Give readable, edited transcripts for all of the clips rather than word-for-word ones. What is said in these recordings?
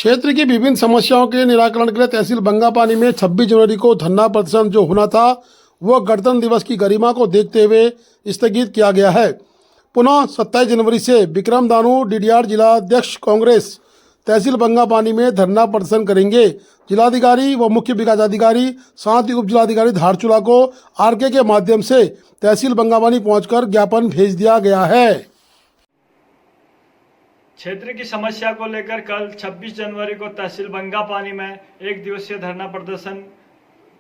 क्षेत्र की विभिन्न समस्याओं के निराकरण के लिए तहसील बंगापानी में 26 जनवरी को धरना प्रदर्शन जो होना था वह गणतंत्र दिवस की गरिमा को देखते हुए स्थगित किया गया है। पुनः 27 जनवरी से विक्रम दानू डीडीआर जिलाध्यक्ष कांग्रेस तहसील बंगापानी में धरना प्रदर्शन करेंगे। जिलाधिकारी व मुख्य विकास अधिकारी साथ ही उप जिलाधिकारी धारचूला को आरके के माध्यम से तहसील बंगापानी पहुंचकर ज्ञापन भेज दिया गया है। क्षेत्र की समस्या को लेकर कल 26 जनवरी को तहसील बंगापानी में एक दिवसीय धरना प्रदर्शन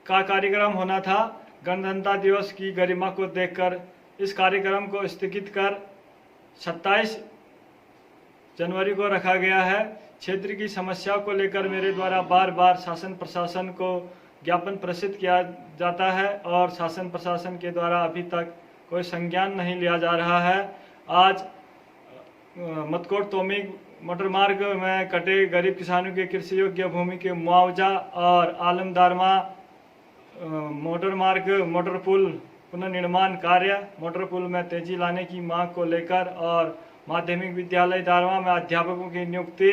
का कार्यक्रम होना था। गणतंत्र दिवस की गरिमा को देखकर इस कार्यक्रम को स्थगित कर 27 जनवरी को रखा गया है। क्षेत्र की समस्याओं को लेकर मेरे द्वारा बार बार शासन प्रशासन को ज्ञापन प्रेषित किया जाता है और शासन प्रशासन के द्वारा अभी तक कोई संज्ञान नहीं लिया जा रहा है। आज मतकोट तोमिग मोटर मार्ग में कटे गरीब किसानों के कृषि योग्य भूमि के मुआवजा और आलमदारमा मोटर मार्ग मोटर पुल पुनर्निर्माण कार्य मोटर पुल में तेजी लाने की मांग को लेकर और माध्यमिक विद्यालय दारमा में अध्यापकों की नियुक्ति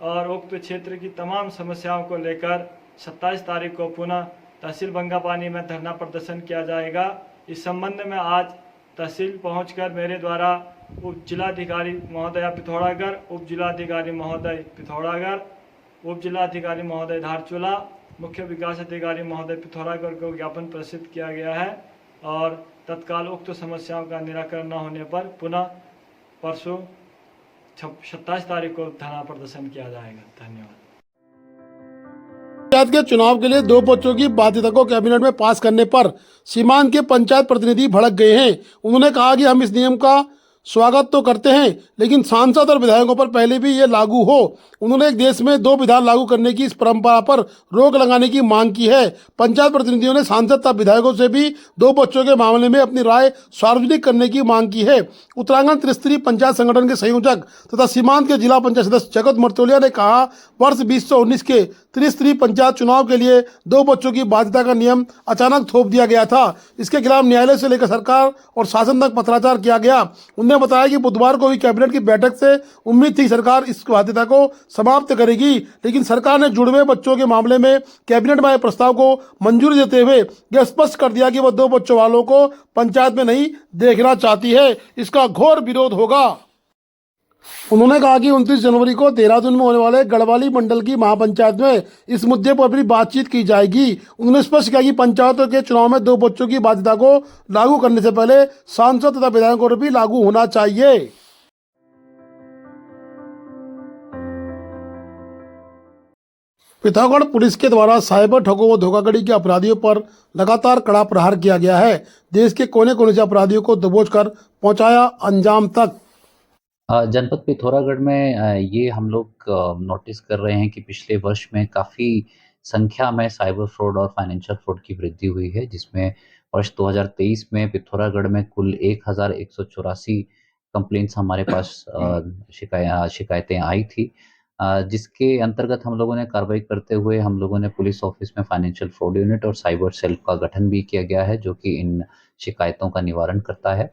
और उक्त क्षेत्र की तमाम समस्याओं को लेकर 27 तारीख को पुनः तहसील बंगापानी में धरना प्रदर्शन किया जाएगा। इस संबंध में आज तहसील पहुंचकर मेरे द्वारा उप जिलाधिकारी महोदय पिथौरागढ़, उप जिलाधिकारी महोदय पिथौरागढ़, उप जिलाधिकारी महोदय धारचूला, मुख्य विकास अधिकारी महोदय पिथौरागढ़ को ज्ञापन प्रेषित किया गया है और तत्काल उक्त समस्याओं का निराकरण न होने पर पुनः परसों 27 तारीख को धरना प्रदर्शन किया जाएगा। धन्यवाद। पंचायत के चुनाव के लिए 2 बच्चों की बाध्यता को कैबिनेट में पास करने पर सीमांत के पंचायत प्रतिनिधि भड़क गए हैं। उन्होंने कहा कि हम इस नियम का स्वागत तो करते हैं लेकिन सांसद और विधायकों पर पहले भी ये लागू हो। उन्होंने एक देश में 2 विधान लागू करने की इस परंपरा पर रोक लगाने की मांग की है। पंचायत प्रतिनिधियों ने सांसद तथा विधायकों से भी 2 बच्चों के मामले में अपनी राय सार्वजनिक करने की मांग की है। उत्तराखंड त्रिस्तरीय पंचायत संगठन के संयोजक तथा सीमांत के जिला पंचायत सदस्य जगत मर्तोलिया ने कहा, वर्ष 2019 के त्रिस्तरीय पंचायत चुनाव के लिए 2 बच्चों की बाध्यता का नियम अचानक थोप दिया गया था। इसके खिलाफ न्यायालय से लेकर सरकार और शासन तक पत्राचार किया गया। उन्होंने बताया कि बुधवार को हुई कैबिनेट की बैठक से उम्मीद थी सरकार इस बाध्यता को समाप्त करेगी, लेकिन सरकार ने जुड़वे बच्चों के मामले में कैबिनेट में आए प्रस्ताव को मंजूरी देते हुए यह स्पष्ट कर दिया कि वह 2 बच्चों वालों को पंचायत में नहीं देखना चाहती है। इसका घोर विरोध होगा। उन्होंने कहा कि 29 जनवरी को देहरादून में होने वाले गढ़वाली मंडल की महापंचायत में इस मुद्दे पर भी बातचीत की जाएगी। उन्होंने स्पष्ट किया कि पंचायतों के चुनाव में 2 बच्चों की बाध्यता को लागू करने से पहले सांसद तथा विधायकों पर भी लागू होना चाहिए। पिथौरागढ़ पुलिस के द्वारा साइबर ठगों व धोखाधड़ी के अपराधियों पर लगातार कड़ा प्रहार किया गया है। देश के कोने कोने से अपराधियों को दबोच कर पहुंचाया अंजाम तक। जनपद पिथौरागढ़ में ये हम लोग नोटिस कर रहे हैं कि पिछले वर्ष में काफ़ी संख्या में साइबर फ्रॉड और फाइनेंशियल फ्रॉड की वृद्धि हुई है, जिसमें वर्ष 2023 में पिथौरागढ़ में कुल 1184 कंप्लेंट्स हमारे पास शिकायतें आई थी, जिसके अंतर्गत हम लोगों ने कार्रवाई करते हुए हम लोगों ने पुलिस ऑफिस में फाइनेंशियल फ्रॉड यूनिट और साइबर सेल का गठन भी किया गया है, जो कि इन शिकायतों का निवारण करता है।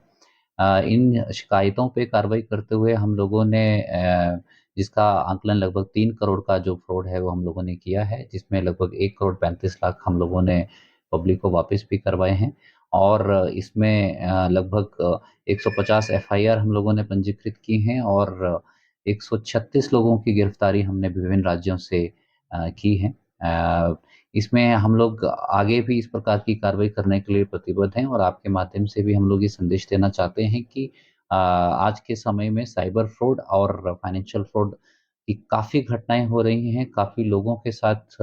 इन शिकायतों पे कार्रवाई करते हुए हम लोगों ने जिसका आंकलन लगभग 3 करोड़ का जो फ्रॉड है वो हम लोगों ने किया है, जिसमें लगभग 1 करोड़ 35 लाख हम लोगों ने पब्लिक को वापस भी करवाए हैं और इसमें लगभग 150 एफआईआर हम लोगों ने पंजीकृत की हैं और 136 लोगों की गिरफ्तारी हमने विभिन्न राज्यों से की है। इसमें हम लोग आगे भी इस प्रकार की कार्रवाई करने के लिए प्रतिबद्ध हैं और आपके माध्यम से भी हम लोग ये संदेश देना चाहते हैं कि आज के समय में साइबर फ्रॉड और फाइनेंशियल फ्रॉड की काफ़ी घटनाएं हो रही हैं, काफ़ी लोगों के साथ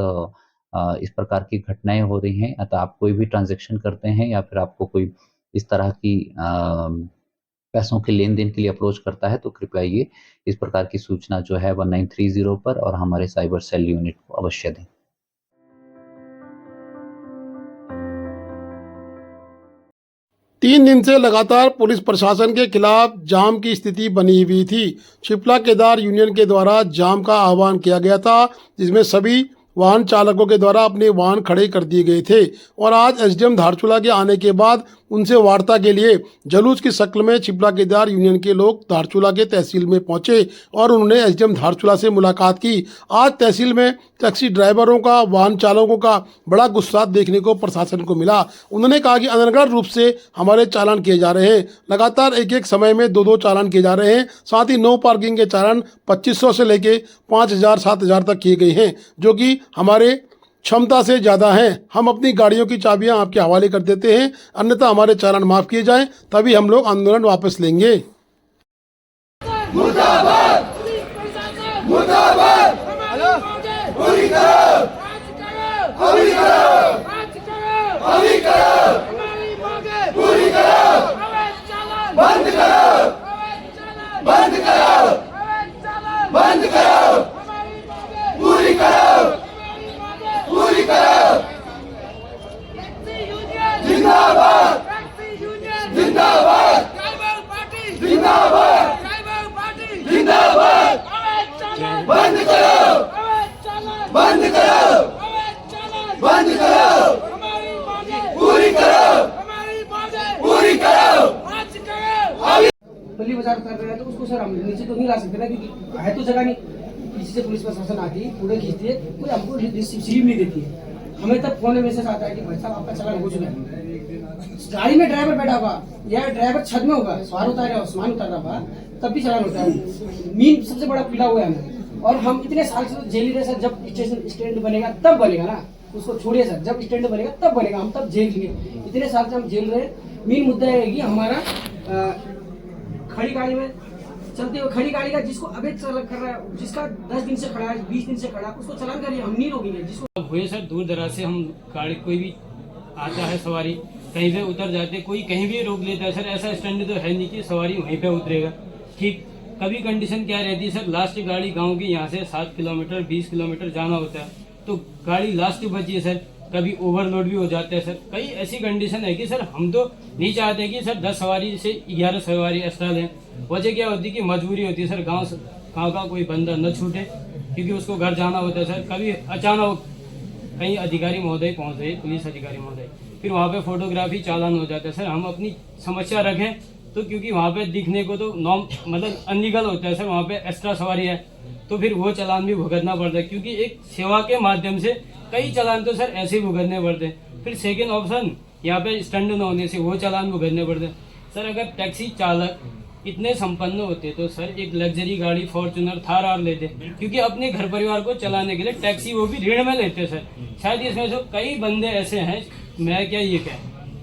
इस प्रकार की घटनाएं हो रही हैं। अतः आप कोई भी ट्रांजैक्शन करते हैं या फिर आपको कोई इस तरह की पैसों के लेन देन के लिए अप्रोच करता है तो कृपया ये इस प्रकार की सूचना जो है 1930 पर और हमारे साइबर सेल यूनिट को अवश्य दें। 3 दिन से लगातार पुलिस प्रशासन के खिलाफ जाम की स्थिति बनी हुई थी। शिप्ला केदार यूनियन के द्वारा जाम का आह्वान किया गया था, जिसमें सभी वाहन चालकों के द्वारा अपने वाहन खड़े कर दिए गए थे और आज एसडीएम धारचूला के आने के बाद उनसे वार्ता के लिए जलूस की शक्ल में छिपला केदार यूनियन के लोग धारचूला के तहसील में पहुंचे और उन्होंने एसडीएम धारचूला से मुलाकात की। आज तहसील में टैक्सी ड्राइवरों का, वाहन चालकों का बड़ा गुस्सा देखने को प्रशासन को मिला। उन्होंने कहा कि अनगढ़ रूप से हमारे चालान किए जा रहे हैं, लगातार एक एक समय में 2-2 चालान किए जा रहे हैं। साथ ही नो पार्किंग के चालान 2500 से लेके 5000-7000 तक किए गए हैं, जो कि हमारे क्षमता से ज़्यादा हैं। हम अपनी गाड़ियों की चाबियां आपके हवाले कर देते हैं, अन्यथा हमारे चालान माफ़ किए जाएं, तभी हम लोग आंदोलन वापस लेंगे। मुर्दाबाद मुर्दाबाद पूरी करो अभी करो अभी करो पूरी करो बंद करो बंद करो बंद करो पूरी करो पूरी करो जिंदाबाद जिंदाबाद जिंदाबाद जिंदाबाद बंद करो बंद करो बंद करो पूरी करो पूरी करो पल्ली बाजार कर रहे हैं तो उसको सर हम नीचे तो नहीं ला सकते ना, क्योंकि है तो जगह नहीं। पीछे से पुलिस प्रशासन आती है, पूरे खींचती है, कोई हमको रिसीव नहीं देती है। हमें तब फोन में मैसेज आता है कि भाई साहब आपका चालान हो चुका है। गाड़ी में ड्राइवर बैठा हुआ या ड्राइवर छत में होगा, सवार उतार रहा सामान उतार रहा हुआ, तब भी चालान होता है। मीन सबसे बड़ा पीला हुआ है हमें, और हम इतने साल से जेल ही रहे सर। जब स्टेशन स्टैंड बनेगा तब बनेगा ना, उसको छोड़िए सर, जब स्टैंड बनेगा तब बनेगा, हम तब जेल लिए। इतने साल से हम जेल रहे। मेन मुद्दा है कि हमारा खड़ी गाड़ी में चलते हुए, खड़ी गाड़ी का जिसको अवैध चालक कर रहा है, जिसका 10 दिन से खड़ा है, 20 दिन से खड़ा है, उसको चालान करिए, हम नहीं रोकेंगे। जिसको हुए सर दूर दराज से हम गाड़ी, कोई भी आता है सवारी कहीं पे उतर जाते, कोई कहीं भी रोक लेता है सर। ऐसा स्टैंड तो है नहीं कि सवारी वहीं पे उतरेगा। ठीक, कभी कंडीशन क्या रहती है सर, लास्ट गाड़ी गांव की यहाँ से 7 किलोमीटर 20 किलोमीटर जाना होता है, तो गाड़ी लास्ट बची है सर। कभी ओवरलोड भी हो जाता है सर। कई ऐसी कंडीशन है कि सर हम तो नहीं चाहते कि सर 10 सवारी से 11 सवारी एक्स्ट्रा लें। वजह क्या होती है कि मजबूरी होती है सर, गाँव का कोई बंदा न छूटे, क्योंकि उसको घर जाना होता है सर। कभी अचानक कहीं अधिकारी महोदय पहुँच गए, पुलिस अधिकारी महोदय, फिर वहाँ पे फोटोग्राफी चालान हो जाता है सर। हम अपनी समस्या रखें तो, क्योंकि वहाँ पे दिखने को तो नॉर्म मतलब अनलीगल होता है सर, वहाँ पे एक्स्ट्रा सवारी है तो फिर वो चालान भी भुगतना पड़ता है, क्योंकि एक सेवा के माध्यम से कई चालान तो सर ऐसे ही भुगतने पड़ते हैं। फिर सेकेंड ऑप्शन यहाँ पे स्टैंड न होने से वो चालान भुगतने पड़ते हैं सर। अगर टैक्सी चालक इतने संपन्न होते तो सर एक लग्जरी गाड़ी फॉर्च्यूनर थार आर लेते, क्योंकि अपने घर परिवार को चलाने के लिए टैक्सी वो भी ऋण में लेते सर। शायद इसमें से कई बंदे ऐसे हैं, मैं क्या ये क्या,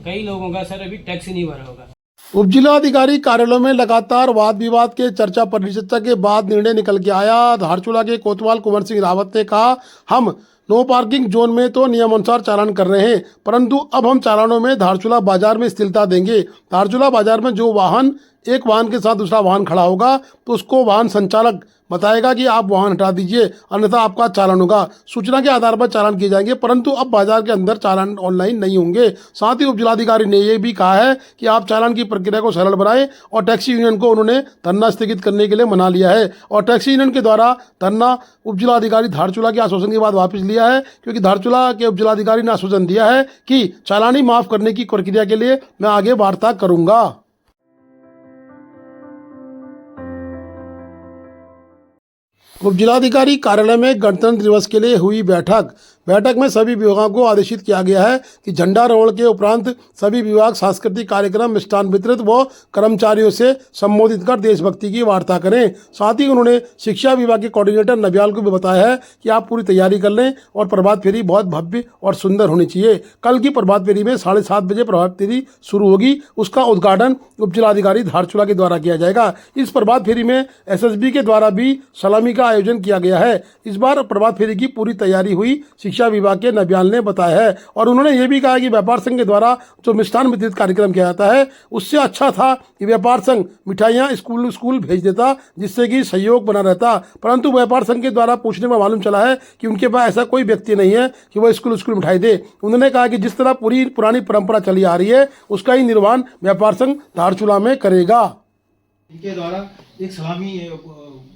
कई लोगों का सर अभी टैक्स नहीं भरा होगा। उपजिलाधिकारी कार्यालय में लगातार वाद विवाद के चर्चा परिचर्चा के बाद निर्णय निकल के आया। धारचूला के कोतवाल कुंवर सिंह रावत ने कहा, हम नो पार्किंग जोन में तो नियमानुसार चालान कर रहे हैं, परंतु अब हम चालानों में धारचूला बाजार में स्थिरता देंगे। धारचूला बाजार में जो वाहन, एक वाहन के साथ दूसरा वाहन खड़ा होगा तो उसको वाहन संचालक बताएगा कि आप वाहन हटा दीजिए, अन्यथा आपका चालान होगा। सूचना के आधार पर चालान किए जाएंगे, परंतु अब बाजार के अंदर चालान ऑनलाइन नहीं होंगे। साथ ही उपजिलाधिकारी ने यह भी कहा है कि आप चालान की प्रक्रिया को सरल बनाएं, और टैक्सी यूनियन को उन्होंने धरना स्थगित करने के लिए मना लिया है। और टैक्सी यूनियन के द्वारा धरना उपजिलाधिकारी धारचूला के आश्वासन के बाद वापस लिया है, क्योंकि धारचूला के उपजिलाधिकारी ने आश्वासन दिया है कि चालानी माफ करने की प्रक्रिया के लिए मैं आगे वार्ता करूंगा। उपजिलाधिकारी कार्यालय में गणतंत्र दिवस के लिए हुई बैठक में सभी विभागों को आदेशित किया गया है कि झंडारोहण के उपरांत सभी विभाग सांस्कृतिक कार्यक्रम, मिष्ठान वितरित व कर्मचारियों से संबोधित कर देशभक्ति की वार्ता करें। साथ ही उन्होंने शिक्षा विभाग के कोऑर्डिनेटर नबियाल को भी बताया है कि आप पूरी तैयारी कर लें और प्रभात फेरी बहुत भव्य और सुंदर होनी चाहिए। कल की प्रभात फेरी में 7:30 बजे प्रभात फेरी शुरू होगी, उसका उद्घाटन उपजिलाधिकारी धारचूला के द्वारा किया जाएगा। इस प्रभात फेरी में एसएसबी के द्वारा भी सलामी का आयोजन किया गया है। इस बार प्रभात फेरी की पूरी तैयारी हुई, शिक्षा विभाग के नबियाल ने बताया है। और उन्होंने ये भी कहा कि व्यापार संघ के द्वारा जो मिष्ठान वितरित कार्यक्रम किया जाता है, उससे अच्छा था कि व्यापार संघ मिठाइयाँ स्कूल भेज देता, जिससे कि सहयोग बना रहता। परंतु व्यापार संघ के द्वारा पूछने में मालूम चला है कि उनके पास ऐसा कोई व्यक्ति नहीं है कि वह स्कूल मिठाई दे। उन्होंने कहा कि जिस तरह पुरानी परंपरा चली आ रही है, उसका ही निर्वहन व्यापार संघ धारचूला में करेगा। इनके द्वारा एक सलामी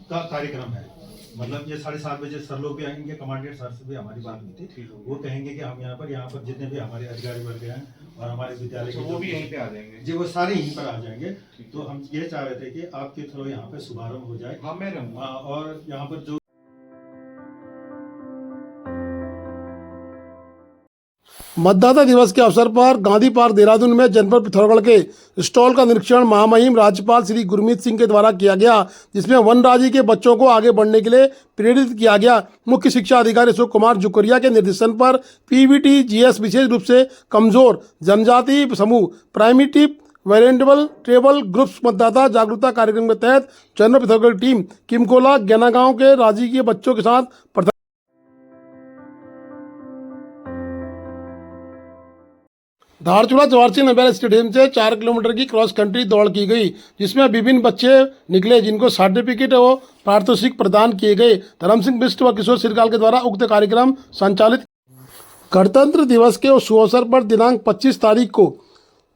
का कार्यक्रम है, मतलब ये 7:30 बजे सर लोग भी आएंगे, कमांडेंट सर से भी हमारी बात हुई थी, वो कहेंगे कि हम यहाँ पर जितने भी हमारे अधिकारी वर्ग हैं और हमारे विद्यालय के वो भी यहीं पे आ जाएंगे। जी वो सारे यहीं पर आ जाएंगे। तो हम ये चाह रहे थे कि आपके थ्रू यहाँ पे शुभारंभ हो जाए। हाँ, मैं रहूँगा। और यहाँ पर जो मतदाता दिवस के अवसर पर गांधी पार्क देहरादून में जनपद पिथौरागढ़ के स्टॉल का निरीक्षण महामहिम राज्यपाल श्री गुरमीत सिंह के द्वारा किया गया, जिसमें वन राज्य के बच्चों को आगे बढ़ने के लिए प्रेरित किया गया। मुख्य शिक्षा अधिकारी अशोक कुमार जुकरिया के निर्देशन पर पीवीटी जीएस विशेष रूप से कमजोर जनजाति समूह प्राइमिटिव वेरिएंटेबल ट्रेबल ग्रुप्स मतदाता जागरूकता कार्यक्रम के तहत जनपद पिथौरागढ़ टीम किमकोला गैना गांव के राजकीय बच्चों के साथ धारचूड़ा चवारसी नगर स्टेडियम से 4 किलोमीटर की क्रॉस कंट्री दौड़ की गई, जिसमें विभिन्न बच्चे निकले जिनको सर्टिफिकेट व पारितोषिक प्रदान किए गए। धर्म सिंह बिष्ट व किशोर सिरकाल के द्वारा उक्त कार्यक्रम संचालित। गणतंत्र दिवस के शुभ अवसर पर दिनांक 25 तारीख को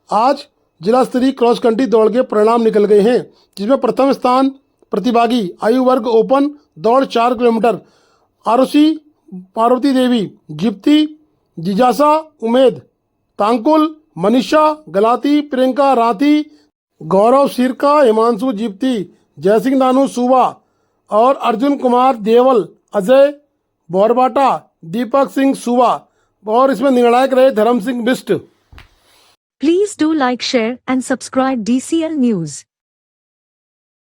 आज जिला स्तरीय क्रॉस कंट्री दौड़ के परिणाम निकल गए हैं, जिसमें प्रथम स्थान प्रतिभागी आयु वर्ग ओपन दौड़ 4 किलोमीटर आरुषि पार्वती देवी, जिप्ती जिजासा उमेद, तांकुल मनीषा गलाती, प्रियंका राठी, गौरव सिरका, हिमांशु जिप्ती, जयसिंह दानू सुबा और अर्जुन कुमार देवल, अजय बोरबाटा, दीपक सिंह सुबा और इसमें निर्णायक रहे धर्म Singh Bisht. Please do like, share and subscribe DCL News.